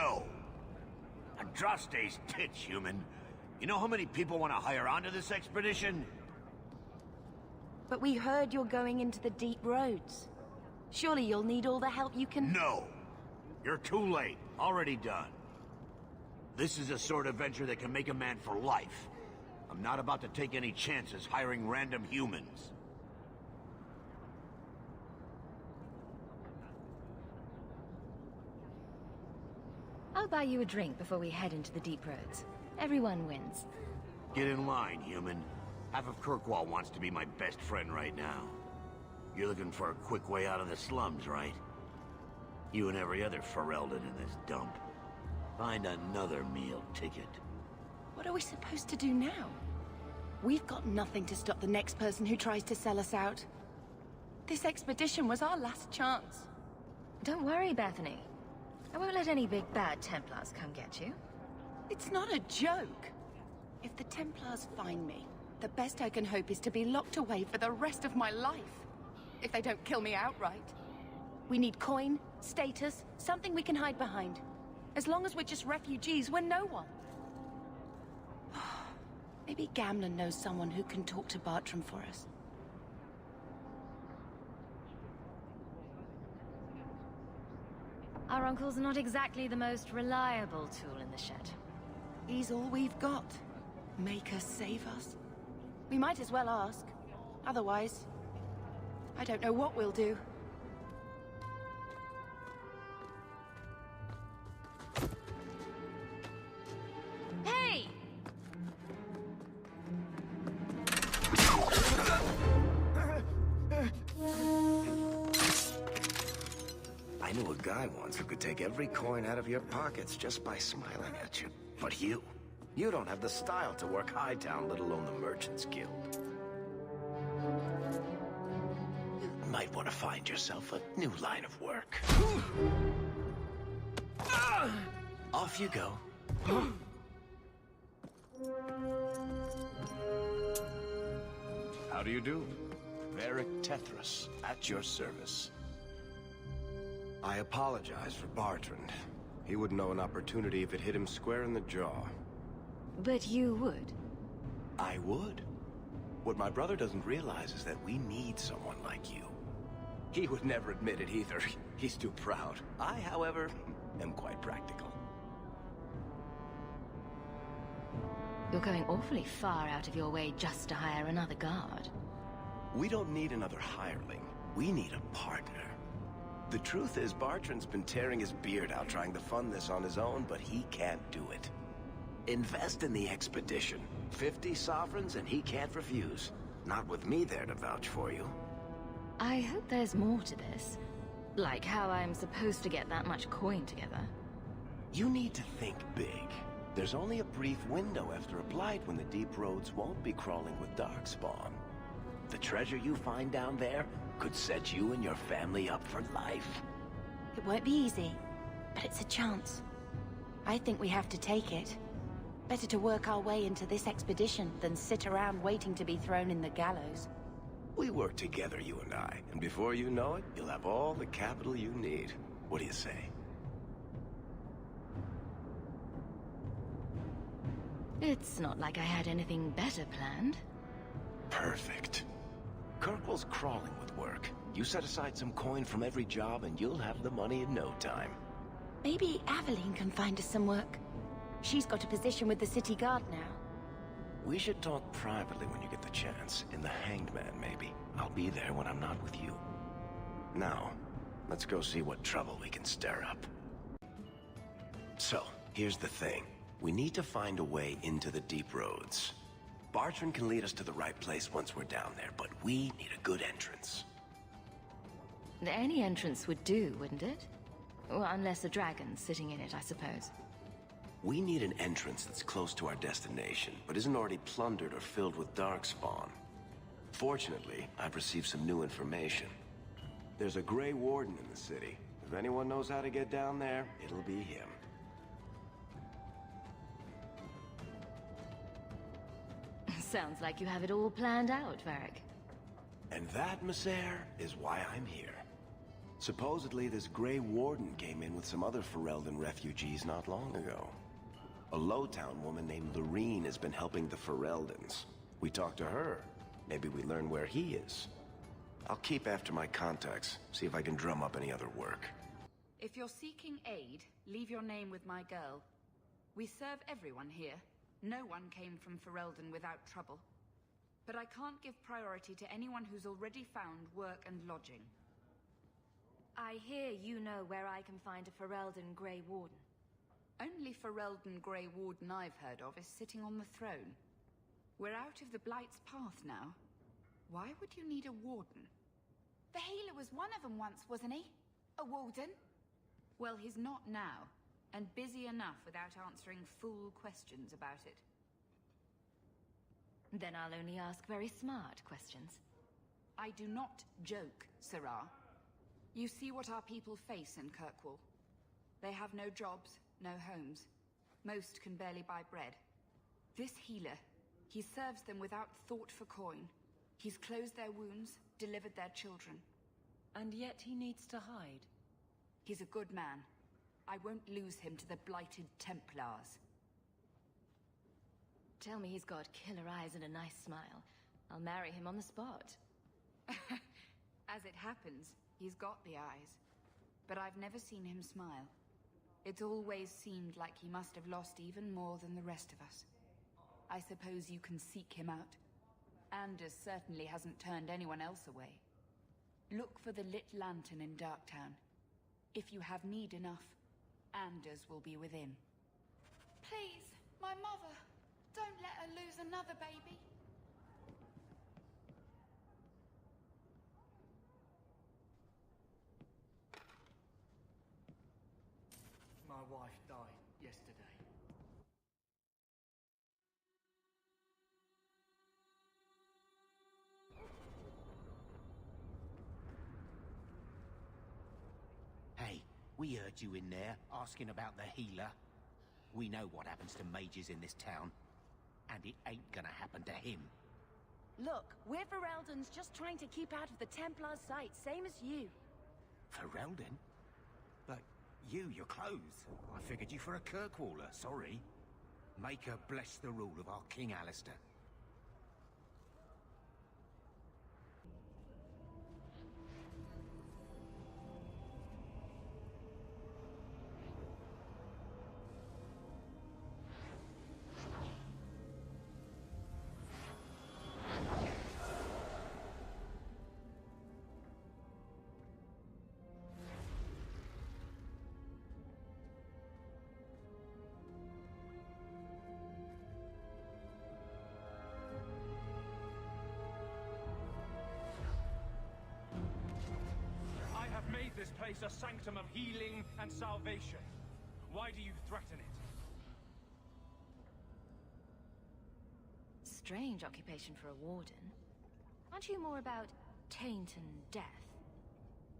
No. Andraste's tits, human. You know how many people want to hire onto this expedition? But we heard you're going into the deep roads. Surely you'll need all the help you can... No! You're too late. Already done. This is a sort of venture that can make a man for life. I'm not about to take any chances hiring random humans. I'll buy you a drink before we head into the deep roads. Everyone wins. Get in line, human. Half of Kirkwall wants to be my best friend right now. You're looking for a quick way out of the slums, right? You and every other Ferelden in this dump. Find another meal ticket. What are we supposed to do now? We've got nothing to stop the next person who tries to sell us out. This expedition was our last chance. Don't worry, Bethany. I won't let any big bad Templars come get you. It's not a joke. If the Templars find me, the best I can hope is to be locked away for the rest of my life. If they don't kill me outright. We need coin, status, something we can hide behind. As long as we're just refugees, we're no one. Maybe Gamlen knows someone who can talk to Bartram for us. Our uncle's not exactly the most reliable tool in the shed. He's all we've got. Make us save us. We might as well ask. Otherwise, I don't know what we'll do. Hey! I knew a guy once who could take every coin out of your pockets just by smiling at you. But you don't have the style to work Hightown, let alone the Merchants Guild. You might want to find yourself a new line of work. Off you go. How do you do? Varric Tethras, at your service. I apologize for Bartrand. He wouldn't know an opportunity if it hit him square in the jaw. But you would. I would. What my brother doesn't realize is that we need someone like you. He would never admit it either. He's too proud. I, however, am quite practical. You're going awfully far out of your way just to hire another guard. We don't need another hireling. We need a partner. The truth is, Bartrand's been tearing his beard out trying to fund this on his own, but he can't do it. Invest in the expedition. 50 sovereigns and he can't refuse. Not with me there to vouch for you. I hope there's more to this. Like how I'm supposed to get that much coin together. You need to think big. There's only a brief window after a blight when the deep roads won't be crawling with darkspawn. The treasure you find down there could set you and your family up for life. It won't be easy, but it's a chance. I think we have to take it. Better to work our way into this expedition than sit around waiting to be thrown in the gallows. We work together, you and I, and before you know it, you'll have all the capital you need. What do you say? It's not like I had anything better planned. Perfect. Kirkwall's crawling with work. You set aside some coin from every job and you'll have the money in no time. Maybe Aveline can find us some work. She's got a position with the city guard now. We should talk privately when you get the chance. In the Hanged Man, maybe. I'll be there when I'm not with you. Now, let's go see what trouble we can stir up. So, here's the thing. We need to find a way into the deep roads. Bartrand can lead us to the right place once we're down there, but we need a good entrance. Any entrance would do, wouldn't it? Well, unless a dragon's sitting in it, I suppose. We need an entrance that's close to our destination, but isn't already plundered or filled with darkspawn. Fortunately, I've received some new information. There's a Grey Warden in the city. If anyone knows how to get down there, it'll be him. Sounds like you have it all planned out, Varric. And that, Miss Eyre, is why I'm here. Supposedly, this Grey Warden came in with some other Ferelden refugees not long ago. A Lowtown woman named Lorene has been helping the Fereldans. We talked to her. Maybe we learn where he is. I'll keep after my contacts, see if I can drum up any other work. If you're seeking aid, leave your name with my girl. We serve everyone here. No one came from Ferelden without trouble. But I can't give priority to anyone who's already found work and lodging. I hear you know where I can find a Ferelden Grey Warden. Only Ferelden Grey Warden I've heard of is sitting on the throne. We're out of the Blight's path now. Why would you need a warden? The healer was one of them once, wasn't he? A warden? Well, he's not now, and busy enough without answering fool questions about it. Then I'll only ask very smart questions. I do not joke, Sirrah. You see what our people face in Kirkwall. They have no jobs, no homes. Most can barely buy bread. This healer, he serves them without thought for coin. He's closed their wounds, delivered their children. And yet he needs to hide. He's a good man. I won't lose him to the blighted Templars. Tell me he's got killer eyes and a nice smile. I'll marry him on the spot. As it happens, he's got the eyes. But I've never seen him smile. It's always seemed like he must have lost even more than the rest of us. I suppose you can seek him out. Anders certainly hasn't turned anyone else away. Look for the lit lantern in Darktown. If you have need enough, Anders will be within. Please, my mother. Don't let her lose another baby. My wife died yesterday. Hey, we heard you in there asking about the healer. We know what happens to mages in this town. And it ain't gonna happen to him. Look, we're Fereldans just trying to keep out of the Templar's sight, same as you. Ferelden? But you're clothes. I figured you for a Kirkwaller, sorry. Make her bless the rule of our King Alistair. Made this place a sanctum of healing and salvation. Why do you threaten it? Strange occupation for a warden. Aren't you more about taint and death?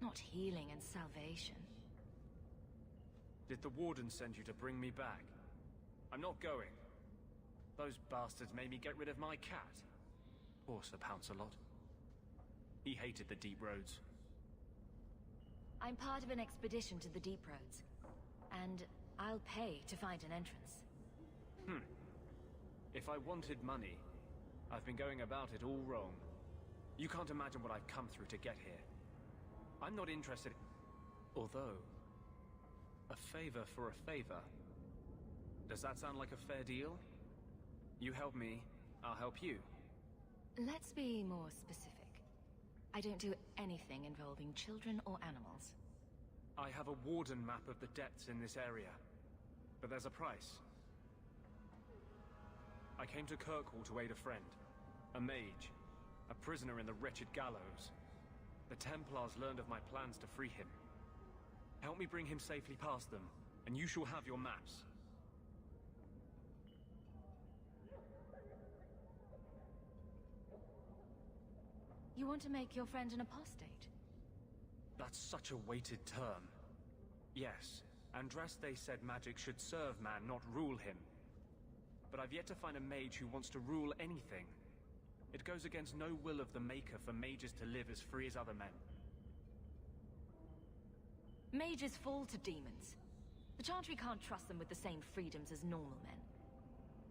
Not healing and salvation. Did the warden send you to bring me back? I'm not going. Those bastards made me get rid of my cat. Poor Sir Pouncelot. He hated the deep roads. I'm part of an expedition to the Deep Roads, and I'll pay to find an entrance. If I wanted money, I've been going about it all wrong. You can't imagine what I've come through to get here. I'm not interested. Although, a favor for a favor. Does that sound like a fair deal? You help me, I'll help you. Let's be more specific. I don't do anything involving children or animals. I have a warden map of the depths in this area, but there's a price. I came to Kirkwall to aid a friend, a mage, a prisoner in the wretched gallows. The Templars learned of my plans to free him. Help me bring him safely past them, and you shall have your maps. You want to make your friend an apostate? That's such a weighted term. Yes, Andraste said magic should serve man, not rule him. But I've yet to find a mage who wants to rule anything. It goes against no will of the Maker for mages to live as free as other men. Mages fall to demons. The Chantry can't trust them with the same freedoms as normal men.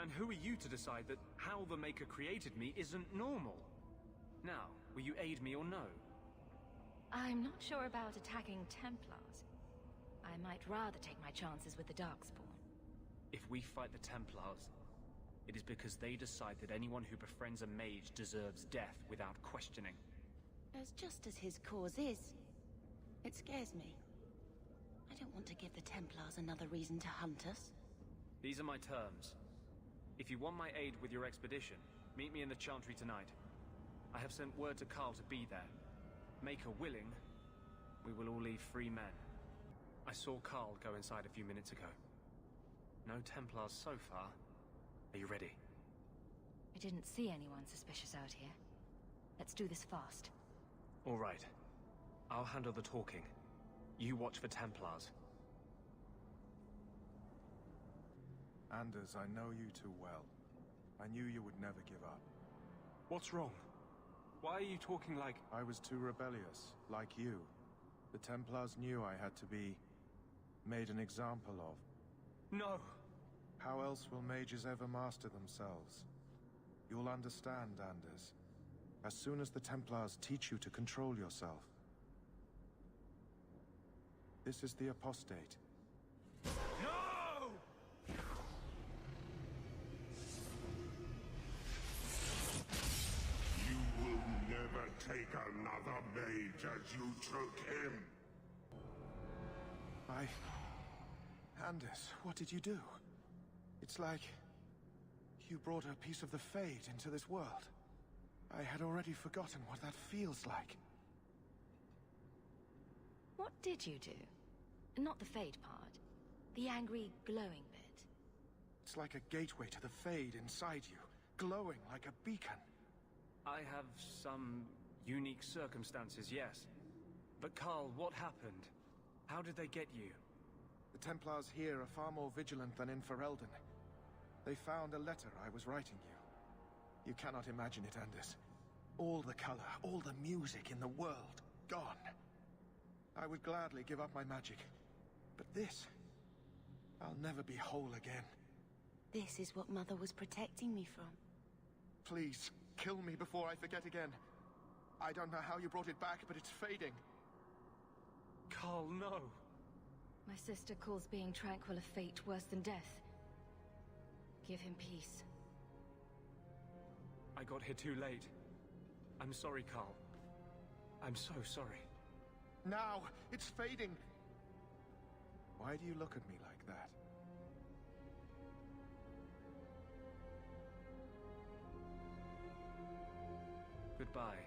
And who are you to decide that how the Maker created me isn't normal? Now, will you aid me or no? I'm not sure about attacking Templars. I might rather take my chances with the Darkspawn. If we fight the Templars, it is because they decide that anyone who befriends a mage deserves death without questioning. As just as his cause is, it scares me. I don't want to give the Templars another reason to hunt us. These are my terms. If you want my aid with your expedition, meet me in the Chantry tonight. I have sent word to Carl to be there. Maker willing, we will all leave free men. I saw Carl go inside a few minutes ago. No Templars so far. Are you ready? I didn't see anyone suspicious out here. Let's do this fast. All right. I'll handle the talking. You watch for Templars. Anders, I know you too well. I knew you would never give up. What's wrong? Why are you talking like... I was too rebellious, like you. The Templars knew I had to be... made an example of. No! How else will mages ever master themselves? You'll understand, Anders. As soon as the Templars teach you to control yourself. This is the apostate. No! You will never take another mage as you took him. Anders, what did you do? It's like... you brought a piece of the Fade into this world. I had already forgotten what that feels like. What did you do? Not the Fade part. The angry, glowing bit. It's like a gateway to the Fade inside you, glowing like a beacon. I have some unique circumstances, yes. But Carl, what happened? How did they get you? The Templars here are far more vigilant than in Ferelden. They found a letter I was writing you. You cannot imagine it, Anders. All the color, all the music in the world, gone. I would gladly give up my magic. But this... I'll never be whole again. This is what Mother was protecting me from. Please, kill me before I forget again. I don't know how you brought it back, but it's fading. Carl, no! My sister calls being tranquil a fate worse than death. Give him peace. I got here too late. I'm sorry, Carl. I'm so sorry. Now! It's fading! Why do you look at me like that? Goodbye.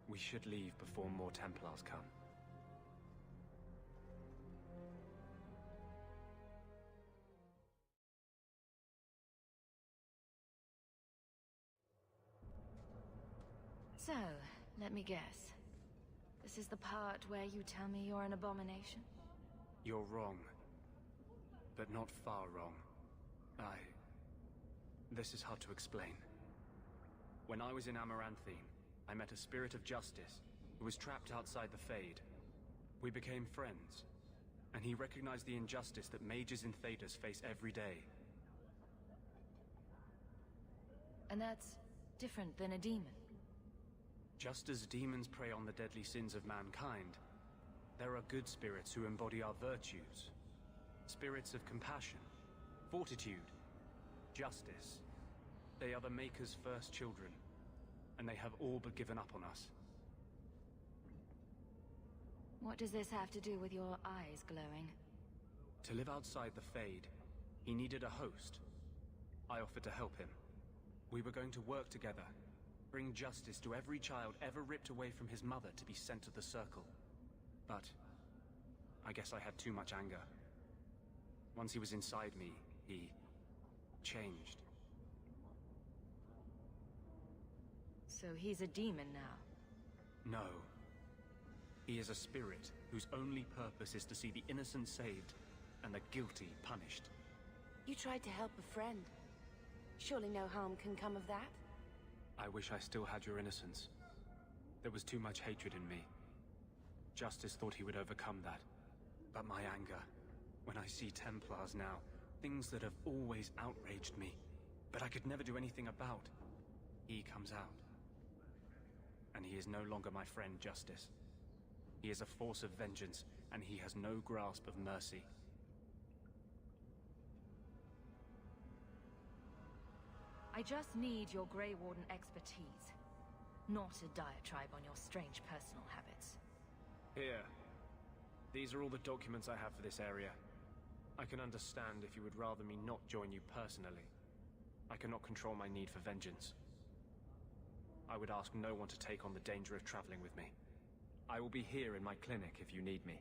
We should leave before more Templars come. So, let me guess. This is the part where you tell me you're an abomination? You're wrong. But not far wrong. This is hard to explain. When I was in Amaranthine, I met a spirit of justice who was trapped outside the Fade. We became friends, and he recognized the injustice that mages in Thedas face every day. And that's different than a demon? Just as demons prey on the deadly sins of mankind, there are good spirits who embody our virtues. Spirits of compassion, fortitude, justice. They are the Maker's first children, and they have all but given up on us. What does this have to do with your eyes glowing? To live outside the Fade, he needed a host. I offered to help him. We were going to work together, bring justice to every child ever ripped away from his mother to be sent to the Circle. But I guess I had too much anger. Once he was inside me, he changed. So he's a demon now? No. He is a spirit whose only purpose is to see the innocent saved and the guilty punished. You tried to help a friend. Surely no harm can come of that? I wish I still had your innocence. There was too much hatred in me. Justice thought he would overcome that. But my anger, when I see Templars now, things that have always outraged me, but I could never do anything about, he comes out. And he is no longer my friend, Justice. He is a force of vengeance, and he has no grasp of mercy. I just need your Grey Warden expertise, not a diatribe on your strange personal habits. Here. These are all the documents I have for this area. I can understand if you would rather me not join you personally. I cannot control my need for vengeance. I would ask no one to take on the danger of traveling with me. I will be here in my clinic if you need me.